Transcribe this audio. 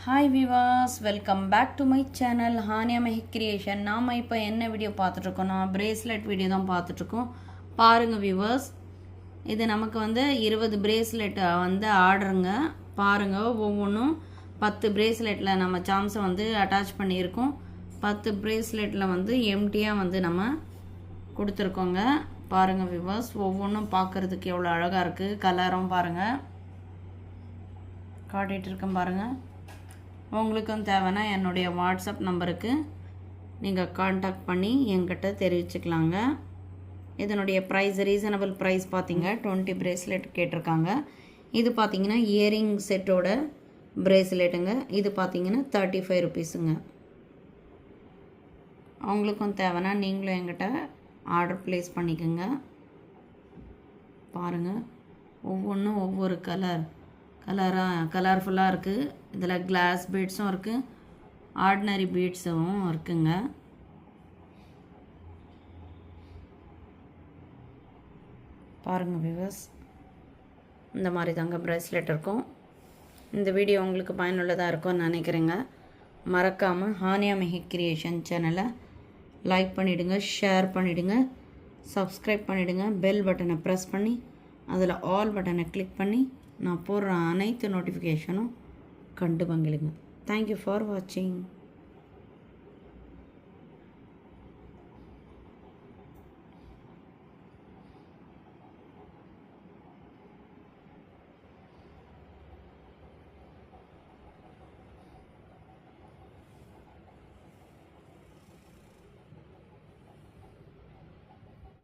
Hi viewers, welcome back to my channel Haniya Mehek creation. நாம் இப்போ என்ன வீடியோ பார்த்துட்ருக்கோன்னா பிரேஸ்லெட் வீடியோ தான் பார்த்துட்ருக்கோம். பாருங்கள் விவாஸ், இது நமக்கு 20 பிரேஸ்லெட் ஆர்டருங்க. பாருங்கள், ஒவ்வொன்றும் 10 பிரேஸ்லெட்டில் நம்ம சாம்ஸை அட்டாச் பண்ணியிருக்கோம். 10 பிரேஸ்லெட்டில் எம்டியாக நம்ம கொடுத்துருக்கோங்க. பாருங்கள் விவாஸ், ஒவ்வொன்றும் பார்க்குறதுக்கு எவ்வளோ அழகாக இருக்குது. கலரும் பாருங்கள், காட்டிகிட்டு இருக்கேன் பாருங்கள். உங்களுக்கும் தேவைன்னா என்னுடைய வாட்ஸ்அப் நம்பருக்கு நீங்கள் காண்டாக்ட் பண்ணி என்கிட்ட தெரிவிச்சுக்கலாங்க. இதனுடைய ப்ரைஸ் ரீசனபிள் ப்ரைஸ் பார்த்தீங்க 20 பிரேஸ்லெட் கேட்டிருக்காங்க. இது பார்த்தீங்கன்னா இயரிங் செட்டோட பிரேஸ்லெட்டுங்க. இது பார்த்தீங்கன்னா 35 ருபீஸுங்க. அவங்களுக்கும் தேவைன்னா நீங்களும் என்கிட்ட ஆர்டர் ப்ளேஸ் பண்ணிக்கோங்க. பாருங்கள், ஒவ்வொன்றும் ஒவ்வொரு கலர்ஃபுல்லாக இருக்குது. இதில் கிளாஸ் பீட்ஸும் இருக்குது, ஆர்டினரி பீட்ஸும் இருக்குங்க. பாருங்கள் வியூவர்ஸ், இந்த மாதிரி தாங்க ப்ரேஸ்லெட் இருக்கும். இந்த வீடியோ உங்களுக்கு பயனுள்ளதாக இருக்கும்னு நினைக்கிறேங்க. மறக்காமல் ஹானியா மெஹிக் கிரியேஷன் சேனலை லைக் பண்ணிவிடுங்க, ஷேர் பண்ணிவிடுங்க, சப்ஸ்கிரைப் பண்ணிவிடுங்க. பெல் பட்டனை ப்ரெஸ் பண்ணி அதில் ஆல் பட்டனை கிளிக் பண்ணி நான் போடுற அனைத்து நோட்டிஃபிகேஷனும் கண்டு பங்கிடுங்க. தேங்க்யூ ஃபார் வாட்சிங்.